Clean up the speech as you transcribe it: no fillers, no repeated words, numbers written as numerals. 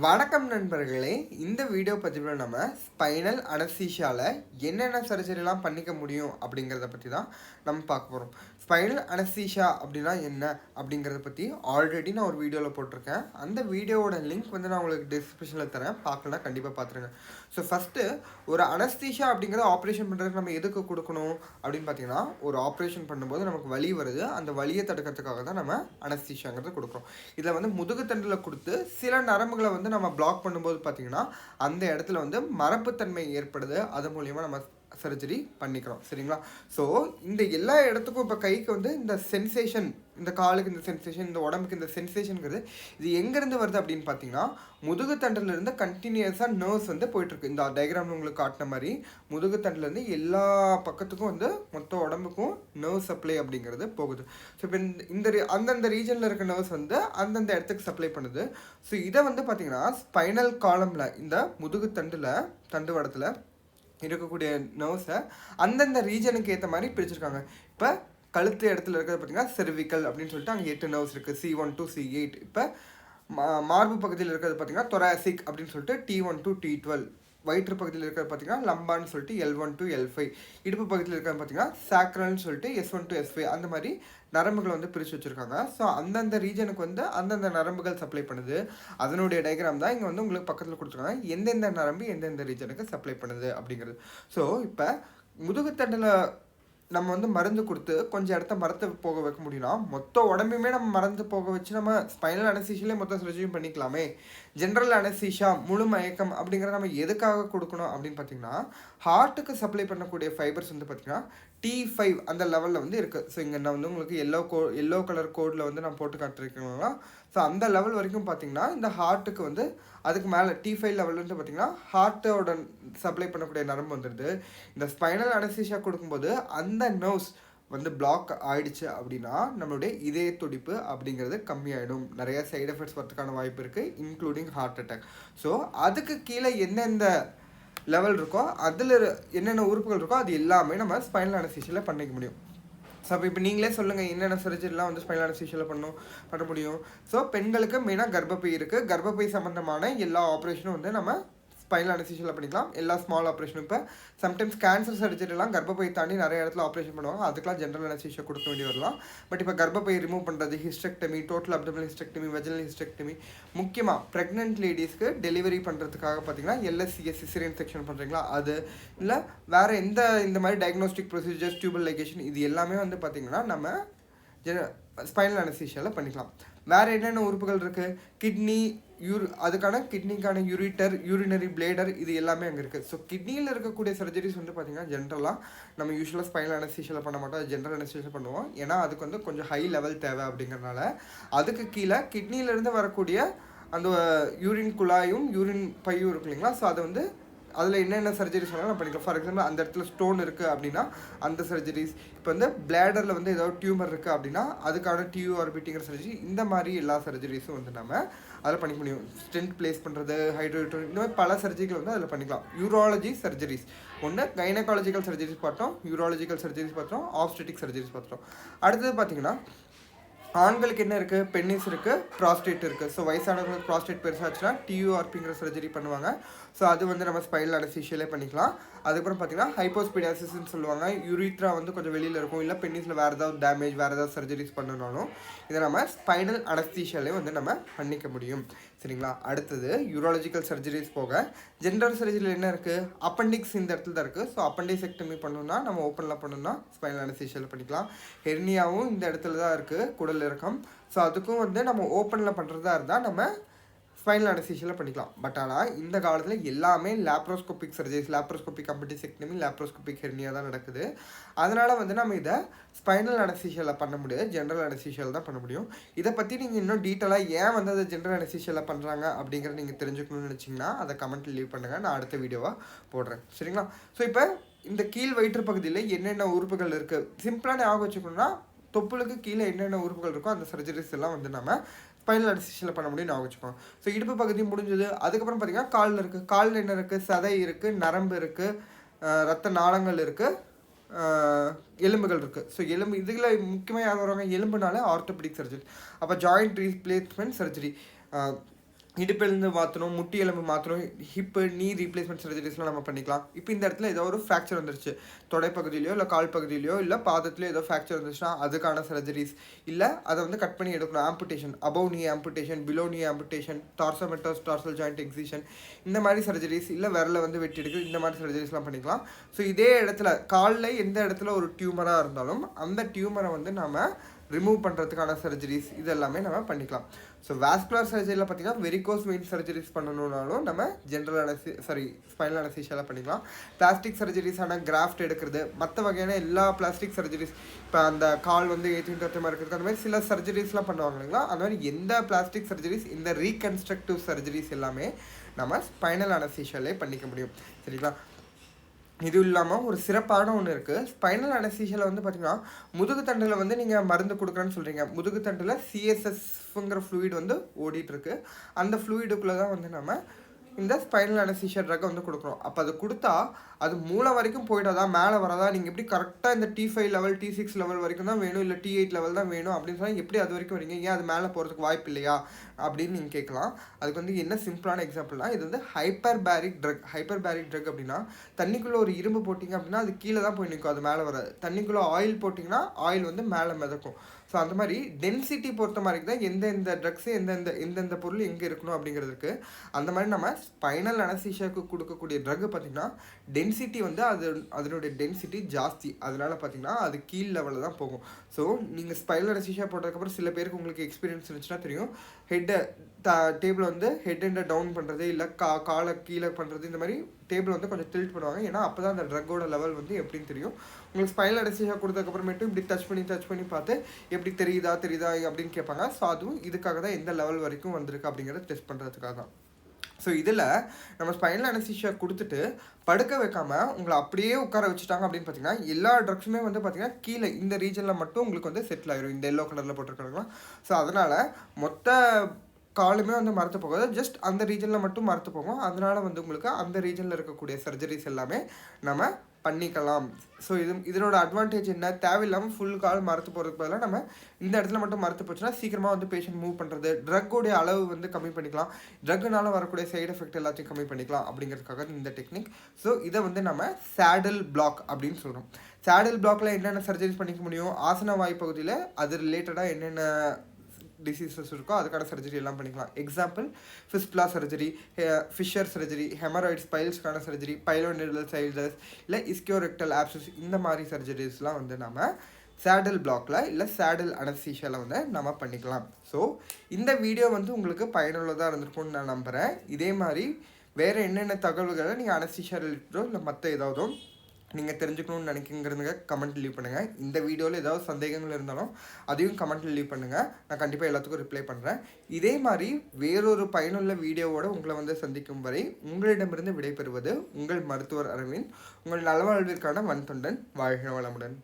வணக்கம் நண்பர்களே, இந்த வீடியோ பதிவில் நம்ம ஸ்பைனல் அனஸ்தீசியாவில் என்னென்ன சர்ஜரிலாம் பண்ணிக்க முடியும் அப்படிங்கிறத பற்றி தான் நம்ம பார்க்க போகிறோம். ஸ்பைனல் அனஸ்தீசியா அப்படின்னா என்ன அப்படிங்கிறத பற்றி ஆல்ரெடி நான் ஒரு வீடியோவில் போட்டிருக்கேன். அந்த வீடியோவோட லிங்க் வந்து நான் உங்களுக்கு டிஸ்கிரிப்ஷனில் தரேன், பார்க்கலாம் கண்டிப்பாக பார்த்துருங்க. ஸோ ஃபஸ்ட்டு ஒரு அனஸ்தீசியா அப்படிங்கிற ஆப்ரேஷன் பண்ணுறதுக்கு நம்ம எதுக்கு கொடுக்கணும் அப்படின்னு பார்த்தீங்கன்னா, ஒரு ஆப்ரேஷன் பண்ணும்போது நமக்கு வலி வருது, அந்த வலியை தடுக்கிறதுக்காக தான் நம்ம அனஸ்தீசியாங்கிறத கொடுக்குறோம். இதில் வந்து முதுகுத்தண்டில் கொடுத்து சில நரம்புகளை வந்து நம்ம பிளாக் பண்ணும்போது பார்த்தீங்கன்னா அந்த இடத்துல வந்து மரப்புத்தன்மை ஏற்படுது, அது மூலியமாக நம்ம சர்ஜரி பண்ணிக்கிறோம். சரிங்களா? ஸோ இந்த எல்லா இடத்துக்கும் இப்போ கைக்கு வந்து இந்த சென்சேஷன், இந்த காலுக்கு இந்த சென்சேஷன், இந்த உடம்புக்கு இந்த சென்சேஷனுங்கிறது இது எங்கேருந்து வருது அப்படின்னு பார்த்தீங்கன்னா, முதுகுத்தண்டிலிருந்து கண்டினியூஸாக நர்வ்ஸ் வந்து போயிட்டுருக்கு. இந்த டயக்ராம் உங்களுக்கு காட்டின மாதிரி முதுகுத்தண்டிலேருந்து எல்லா பக்கத்துக்கும் வந்து மொத்த உடம்புக்கும் நர்வ் சப்ளை அப்படிங்கிறது போகுது. ஸோ இப்போ இந்த அந்தந்த ரீஜனில் இருக்க நர்வ்ஸ் வந்து அந்தந்த இடத்துக்கு சப்ளை பண்ணுது. ஸோ இதை வந்து பார்த்தீங்கன்னா ஸ்பைனல் காலமில், இந்த முதுகுத்தண்டில் தண்டுவடத்தில் இருக்கக்கூடிய நர்வ்ஸை அந்தந்த ரீஜனுக்கு ஏற்ற மாதிரி பிரிச்சிருக்காங்க. இப்போ கழுத்து இடத்துல இருக்கிறது பார்த்தீங்கன்னா செர்விக்கல் அப்படின்னு சொல்லிட்டு அங்கே 8 நர்வ்ஸ் இருக்குது, C1 to C8. இப்போ மார்பு பகுதியில் இருக்கிறது பார்த்தீங்கன்னா தொராசிக் அப்படின்னு சொல்லிட்டு T1 to T12. வயிற்று பகுதியில் இருக்கிறது பார்த்தீங்கன்னா லம்பான்னு சொல்லிட்டு L1 to L5. இடுப்பு பகுதியில் இருக்கிறது பார்த்தீங்கன்னா சாக்ரல்னு சொல்லிட்டு S1 to S5. அந்த மாதிரி நரம்புகளை வந்து பிரித்து வச்சுருக்காங்க. ஸோ அந்தந்த ரீஜனுக்கு வந்து அந்தந்த நரம்புகள் சப்ளை பண்ணுது. அதனுடைய டயக்ராம் தான் இங்கே வந்து உங்களுக்கு பக்கத்தில் கொடுத்துருக்காங்க, எந்தெந்த நரம்பு எந்தெந்த ரீஜனுக்கு சப்ளை பண்ணுது அப்படிங்கிறது. ஸோ இப்போ முதுகுத்தண்டில் நம்ம வந்து மருந்து கொடுத்து கொஞ்சம் இடத்த மரத்தை போக வைக்க முடியும்னா, மொத்த உடம்புமே நம்ம மறந்து போக வச்சு நம்ம ஸ்பைனல் அனஸ்தீசியாலே மொத்த சர்ஜரியும் பண்ணிக்கலாமே. ஜென்ரல் அனஸ்தீசியா, முழு மயக்கம் அப்படிங்கிறத நம்ம எதுக்காக கொடுக்கணும் அப்படின்னு பார்த்தீங்கன்னா, ஹார்ட்டுக்கு சப்ளை பண்ணக்கூடிய ஃபைபர்ஸ் வந்து பார்த்தீங்கன்னா T5 அந்த லெவலில் வந்து இருக்குது. ஸோ இங்கே நான் வந்து உங்களுக்கு எல்லோ கலர் கோடில் வந்து நான் போட்டு காட்டிருக்கீங்களா. ஸோ அந்த லெவல் வரைக்கும் பார்த்தீங்கன்னா இந்த ஹார்ட்டுக்கு வந்து அதுக்கு மேலே T5 லெவல் வந்து பார்த்தீங்கன்னா ஹார்ட்டோட சப்ளை பண்ணக்கூடிய நரம்பு வந்துடுது. இந்த ஸ்பைனல் அனஸ்தீசியா கொடுக்கும்போது அந்த நர்வ்ஸ் வந்து பிளாக் ஆகிடுச்சு அப்படின்னா நம்மளுடைய இதய துடிப்பு அப்படிங்கிறது கம்மியாயிடும். நிறைய சைடு எஃபெக்ட்ஸ் வரதுக்கான வாய்ப்பு இருக்குது, இன்க்ளூடிங் ஹார்ட் அட்டாக். ஸோ அதுக்கு கீழே எந்தெந்த லெவல் இருக்கோ, அதில் என்னென்ன உறுப்புகள் இருக்கோ அது எல்லாமே நம்ம ஸ்பைனல் அனஸ்தீசியாவில் பண்ணிக்க முடியும். ஸோ அப்போ இப்போ நீங்களே சொல்லுங்கள் என்னென்ன சர்ஜரிலாம் வந்து ஸ்பைனல் அனஸ்தீசியாவில் பண்ண முடியும். ஸோ பெண்களுக்கு மெயினாக கர்ப்பப்பை இருக்குது. கர்ப்பப்பை சம்மந்தமான எல்லா ஆப்ரேஷனும் வந்து நம்ம ஸ்பைனல் அனஸ்தீசியாவில் பண்ணிக்கலாம். எல்லா ஸ்மால் ஆப்ரேஷனும். இப்போ சம்டைம்ஸ் கேன்சர் சர்ஜரிலாம் கர்ப்பப்பை தாண்டி நிறைய இடத்துல ஆப்ரேஷன் பண்ணுவாங்க, அதுக்கெலாம் ஜென்ரல் அனஸ்தீசியா கொடுக்க வேண்டி வரலாம். பட் இப்போ கர்ப்பப்பை ரிமூவ் பண்ணுறது, hysterectomy, total abdominal hysterectomy, vaginal hysterectomy, முக்கியமாக ப்ரெக்னென்ட் லேடிஸ்க்கு டெலிவரி பண்ணுறதுக்காக பார்த்தீங்கன்னா LSCS சிசேரியன் செக்ஷன் பண்ணுறீங்களா, அது இல்லை வேறு இந்த மாதிரி டயக்னோஸ்டிக் ப்ரொசீஜர்ஸ், டியூபல் லைகேஷன், இது எல்லாமே வந்து பார்த்திங்கன்னா நம்ம ஸ்பைனல் அனஸ்தீசியாவில் பண்ணிக்கலாம். வேறு என்னென்ன உறுப்புகள் இருக்குது? கிட்னி, அதுக்கான கிட்னிக்கான யூரிட்டர், யூரினரி பிளேடர், இது எல்லாமே அங்கே இருக்குது. ஸோ கிட்னியில் இருக்கக்கூடிய சர்ஜரிஸ் வந்து பார்த்திங்கன்னா ஜென்ரலாக நம்ம யூஸ்வலாக ஸ்பைனல் அனஸ்தீசியாவில் பண்ண மாட்டோம், அது ஜென்ரல் அனஸ்தீசியா பண்ணுவோம். ஏன்னா அதுக்கு வந்து கொஞ்சம் ஹை லெவல் தேவை அப்படிங்கிறனால. அதுக்கு கீழே கிட்னியிலேருந்து வரக்கூடிய அந்த யூரின் குழாயும் யூரின் பையும் இருக்கு இல்லைங்களா, ஸோ அதை வந்து அதில் என்னென்ன சர்ஜரிஸ் வேணாலும் நம்ம பண்ணிக்கலாம். ஃபார் எக்ஸாம்பிள் அந்த இடத்துல ஸ்டோன் இருக்குது அப்படின்னா அந்த சர்ஜரிஸ். இப்போ வந்து பிளேடரில் வந்து ஏதாவது டியூமர் இருக்குது அப்படின்னா அதுக்கான டியூஆர்பிட்டிங்கிற சர்ஜரி, இந்த மாதிரி எல்லா சர்ஜரிஸும் வந்து நம்ம அதில் பண்ணிக்க முடியும். ஸ்டென்ட் பிளேஸ் பண்ணுறது, ஹைட்ரோட்டோன், இந்த மாதிரி பல சர்ஜரிகள் வந்து அதில் பண்ணிக்கலாம். யூராலஜி சர்ஜரிஸ் ஒன்று, கைனகாலஜிக்கல் சர்ஜரிஸ் பார்த்தோம், யூராலஜிக்கல் சர்ஜரிஸ் பார்த்தோம், ஆப்ஸ்டெட்டிக் சர்ஜரிஸ் பார்த்தோம். அடுத்தது பார்த்தீங்கன்னா ஆண்களுக்கு என்ன இருக்குது? பென்னிஸ் இருக்குது, ப்ராஸ்டேட் இருக்குது. ஸோ வயசானவங்களுக்கு ப்ராஸ்டேட் பெருசாச்சுன்னா டியூஆர்பிங்கிற சர்ஜரி பண்ணுவாங்க. ஸோ அது வந்து நம்ம ஸ்பைனல் அனஸ்தீசியாலே பண்ணிக்கலாம். அதுக்கப்புறம் பார்த்தீங்கன்னா ஹைப்போஸ்பிடாசிஸ்ன்னு சொல்லுவாங்க. யூரித்ரா வந்து கொஞ்சம் வெளியில் இருக்கும், இல்லை பென்னிஸில் வேறு ஏதாவது டேமேஜ், வேறு ஏதாவது சர்ஜரிஸ் பண்ணனாலும் இதை நம்ம ஸ்பைனல் அனஸ்தீசியாலே வந்து நம்ம பண்ணிக்க முடியும். சரிங்களா? அடுத்தது யூராலஜிக்கல் சர்ஜரிஸ் போக ஜென்ரல் சர்ஜரியில் என்ன இருக்குது? அப்பெண்டிக்ஸ் இந்த இடத்துல தான் இருக்குது. ஸோ அப்பெண்டிசெக்டமி பண்ணணும்னா நம்ம ஓப்பனில் பண்ணணும்னா ஸ்பைனல் அனஸ்தீசியாவில் பண்ணிக்கலாம். ஹெர்னியாவும் இந்த இடத்துல தான் இருக்குது, குடல் இறக்கம். ஸோ அதுக்கும் வந்து நம்ம ஓப்பனில் பண்ணுறதா இருந்தால் நம்ம ஸ்பைனல் அனஸ்தீசியாவில் பண்ணிக்கலாம். பட் ஆனால் இந்த காலத்தில் எல்லாமே laparoscopic surgeries, laparoscopic appendicectomy, laparoscopic hernia தான் நடக்குது. அதனால் வந்து நம்ம இதை ஸ்பைனல் அனஸ்தீசியாவில் பண்ண முடியாது, ஜென்ரல் அனஸ்தீசியாவில் தான் பண்ண முடியும். இதை பற்றி நீங்கள் இன்னும் டீட்டெயிலாக ஏன் வந்து அதை ஜென்ரல் அனஸ்தீசியாவில் பண்ணுறாங்க அப்படிங்கிறத நீங்கள் தெரிஞ்சுக்கணும்னு நினச்சிங்கன்னா அதை கமெண்ட்டில் லீவ் பண்ணுங்கள், நான் அடுத்த வீடியோவாக போடுறேன். சரிங்களா? ஸோ இப்போ இந்த கீழ் வயிற்று பகுதியில் என்னென்ன உறுப்புகள் இருக்குது சிம்பிளாக ஞாபகம் வச்சுக்கணும்னா, தொப்புளுக்கு கீழே என்னென்ன உறுப்புகள் இருக்கோ அந்த சர்ஜரிஸ் எல்லாம் வந்து நம்ம ஸ்பைனல் அனஸ்தீசியாவில் பண்ண முடியும், நான் வச்சுக்கோங்க. ஸோ இடுப்பு பகுதி முடிஞ்சது. அதுக்கப்புறம் பார்த்தீங்கன்னா காலில் இருக்குது. காலில் என்ன இருக்குது? சதை இருக்குது, நரம்பு இருக்குது, ரத்த நாளங்கள் இருக்குது, எலும்புகள் இருக்குது. ஸோ எலும்பு இதில் முக்கியமாக யார் வருவாங்க? எலும்புனால ஆர்த்தோபெடிக் சர்ஜரி. அப்போ ஜாயிண்ட் ரீப்ளேஸ்மெண்ட் சர்ஜரி, இடுப்பெலும்பு மாற்றணும், முட்டி எலும்பு மாற்றணும், ஹிப்பு நீ ரீப்ளேஸ்மெண்ட் சர்ஜரிஸ்லாம் நம்ம பண்ணிக்கலாம். இப்போ இந்த இடத்துல ஏதோ ஒரு ஃப்ராக்சர் வந்துருச்சு, தொடைப்பகுதியிலையோ இல்லை கால் பகுதியிலையோ இல்லை பாதத்துலையோ ஏதோ ஃப்ராக்சர் வந்துருச்சுன்னா அதுக்கான சர்ஜரிஸ், இல்லை அதை வந்து கட் பண்ணி எடுக்கணும், ஆம்புடேஷன், அபவ் நீ ஆம்புடேஷன், பிலோ நீ ஆம்புடேஷன், டார்சோமெட்டோஸ் டார்சல் ஜாயிண்ட் எக்ஸிஷன், இந்த மாதிரி சர்ஜரிஸ், இல்லை விரலை வந்து வெட்டி எடுக்கு, இந்த மாதிரி சர்ஜரிஸ்லாம் பண்ணிக்கலாம். ஸோ இதே இடத்துல காலில் எந்த இடத்துல ஒரு டியூமராக இருந்தாலும் அந்த டியூமரை வந்து நம்ம ரிமூவ் பண்ணுறதுக்கான சர்ஜரிஸ் இது எல்லாமே நம்ம பண்ணிக்கலாம். ஸோ வாஸ்குலர் சர்ஜரியில் பார்த்தீங்கன்னா வெரிகோஸ் வெயின் சர்ஜரிஸ் பண்ணணுன்னாலும் நம்ம ஜென்ரல் ஸ்பைனல் அனஸ்தீசியாவில் பண்ணிக்கலாம். பிளாஸ்டிக் சர்ஜரிஸான கிராஃப்ட் எடுக்கிறது, மற்ற வகையான எல்லா பிளாஸ்டிக் சர்ஜரிஸ், இப்போ அந்த கால் வந்து ஏற்றின் தத்துவமாக இருக்கிறது, அந்த மாதிரி சில சர்ஜரிஸ்லாம் பண்ணுவாங்க இல்லைங்களா, அந்த மாதிரி எந்த பிளாஸ்டிக் சர்ஜரிஸ், இந்த ரீகன்ஸ்ட்ரக்டிவ் சர்ஜரிஸ் எல்லாமே நம்ம ஸ்பைனல் அனஸ்தீசியாலே பண்ணிக்க முடியும். சரிங்களா? இது இல்லாமல் ஒரு சிறப்பான ஒன்று இருக்குது. ஸ்பைனல் அனஸ்தீசியாவில் வந்து பார்த்திங்கன்னா முதுகு தண்டில் வந்து நீங்கள் மருந்து கொடுக்குறேன்னு சொல்கிறீங்க. முதுகு தண்டில் சிஎஸ்எஸ்ங்கிற ஃப்ளூயிட் வந்து ஓடிட்டுருக்கு. அந்த ஃப்ளூயிடுக்குள்ளே தான் வந்து நம்ம இந்த ஸ்பைனல் அனஸ்தீசியா ட்ரக்கை வந்து கொடுக்குறோம். அப்போ அது கொடுத்தா அது மூளை வரைக்கும் போயிட்டாதா, மேலே வரதா, நீங்கள் எப்படி கரெக்டாக இந்த T5 லெவல் T6 லெவல் வரைக்கும் தான் வேணும், இல்லை T8 லெவல் தான் வேணும் அப்படின்னு சொன்னால் எப்படி அது வரைக்கும் வரீங்க, ஏன் அது மேலே போகிறதுக்கு வாய்ப்பு இல்லையா அப்படின்னு நீங்கள் கேட்கலாம். அதுக்கு வந்து என்ன சிம்பிளான எக்ஸாம்பிள்னா, இது வந்து ஹைப்பர்பேரிக் ட்ரக். ஹைப்பர்பேரிக் ட்ரக் அப்படின்னா தண்ணிக்குள்ளே ஒரு இரும்பு போட்டிங்க அப்படின்னா அது கீழே தான் போய் நிற்கும், அது மேலே வராது. தண்ணிக்குள்ளே ஆயில் போட்டிங்கன்னா ஆயில் வந்து மேலே மிதக்கும். ஸோ அந்த மாதிரி டென்சிட்டி பொறுத்த மாதிரி தான் எந்தெந்த ட்ரக்ஸு எந்தெந்த பொருள் எங்கே இருக்கணும் அப்படிங்கிறதுக்கு. அந்த மாதிரி நம்ம ஸ்பைனல் அனஸ்தீசியாவுக்கு கொடுக்கக்கூடிய ட்ரக்கு பார்த்திங்கன்னா டென்சிட்டி வந்து அதனுடைய டென்சிட்டி ஜாஸ்தி, அதனால் பார்த்திங்கன்னா அது கீழ் லெவலில் தான் போகும். ஸோ நீங்கள் ஸ்பைனல் அனஸ்தீசியா போட்டதுக்கப்புறம் சில பேருக்கு உங்களுக்கு எக்ஸ்பீரியன்ஸ் இருந்துச்சுன்னா தெரியும், ஹெட்டை டேபிள் வந்து ஹெட் எண்டை டவுன் பண்ணுறது, இல்லை காலை கீழே பண்ணுறது, இந்த மாதிரி டேபிள் வந்து கொஞ்சம் டில்ட் பண்ணுவாங்க. ஏன்னா அப்போ தான் அந்த ட்ரக்கோட லெவல் வந்து எப்படின்னு தெரியும். உங்களுக்கு ஸ்பைனல் அனஸ்தீசியா கொடுத்ததுக்கப்புறமேட்டு இப்படி டச் பண்ணி பார்த்து எப்படி தெரியுதா அப்படின்னு கேட்பாங்க. ஸோ அதுவும் இதுக்காக தான் எந்த லெவல் வரைக்கும் வந்திருக்கு அப்படிங்கிறத டெஸ்ட் பண்ணுறதுக்காக தான். ஸோ இதில் நம்ம ஸ்பைனல் அனஸ்தீசியா கொடுத்துட்டு படுக்க வைக்காமல் உங்களை அப்படியே உட்கார வச்சுட்டாங்க அப்படின்னு பார்த்தீங்கன்னா எல்லா ட்ரக்ஸுமே வந்து பார்த்தீங்கன்னா கீழே இந்த ரீஜனில் மட்டும் உங்களுக்கு வந்து செட்டில் ஆயிரும், இந்த எல்லோ கலரில் போட்டிருக்காங்களா. ஸோ அதனால் மொத்த காலுமே வந்து மரத்து போகாது, ஜஸ்ட் அந்த ரீஜனில் மட்டும் மரத்து போகும். அதனால் வந்து உங்களுக்கு அந்த ரீஜனில் இருக்கக்கூடிய சர்ஜரிஸ் எல்லாமே நம்ம பண்ணிக்கலாம். ஸோ இதனோட அட்வான்டேஜ் என்ன, தேவையில்லாமல் ஃபுல் கால் மரத்து போகிறதுக்கு பதிலாக நம்ம இந்த இடத்துல மட்டும் மரத்து போச்சுன்னா சீக்கிரமாக வந்து பேஷண்ட் மூவ் பண்ணுறது, ட்ரக்கோடைய அளவு வந்து கம்மி பண்ணிக்கலாம், ட்ரக்குனால வரக்கூடிய சைடு எஃபெக்ட் எல்லாத்தையும் கம்மி பண்ணிக்கலாம் அப்படிங்கிறதுக்காக இந்த டெக்னிக். ஸோ இதை வந்து நம்ம சேடில் பிளாக் அப்படின்னு சொல்கிறோம். சேடில் பிளாக்ல என்னென்ன சர்ஜரிஸ் பண்ணிக்க முடியும், ஆசன வாய் பகுதியில் அது ரிலேட்டடாக என்னென்ன டிசீசஸ் இருக்கோ அதுக்கான சர்ஜரி எல்லாம் பண்ணிக்கலாம். Example fistula surgery, fissure surgery, haemorrhoids பைல்ஸ்க்கான சர்ஜரி, பைலோனிடல் சைல்டஸ், இல்லை இஸ்கியோரெக்டல் ஆப்சஸ், இந்த மாதிரி சர்ஜரிஸ்லாம் வந்து நம்ம சேடில் பிளாக்ல இல்லை சேடில் அனஸ்தீசியாவில் வந்து நம்ம பண்ணிக்கலாம். ஸோ இந்த வீடியோ வந்து உங்களுக்கு பயனுள்ளதாக இருந்திருக்கும்னு நான் நம்புகிறேன். இதே மாதிரி வேறு என்னென்ன தகவல்களை நீங்கள் அனஸ்தீசியா ரிலேட்டடோ இல்லை மற்ற ஏதாவதோ நீங்கள் தெரிஞ்சுக்கணும்னு நினைக்கிறதுங்க கமெண்ட் லீவ் பண்ணுங்கள். இந்த வீடியோவில் ஏதாவது சந்தேகங்கள் இருந்தாலும் அதையும் கமெண்ட்டில் லீவ் பண்ணுங்கள், நான் கண்டிப்பாக எல்லாத்துக்கும் ரிப்ளை பண்ணுறேன். இதே மாதிரி வேறொரு பயனுள்ள வீடியோவோடு உங்களை வந்து சந்திக்கும் வரை உங்களிடமிருந்து விடைபெறுவது உங்கள் மருத்துவர் அரவிந்த். உங்கள் நலவாழ்விற்கான வன்தொண்டன். வாழ்க வளமுடன்.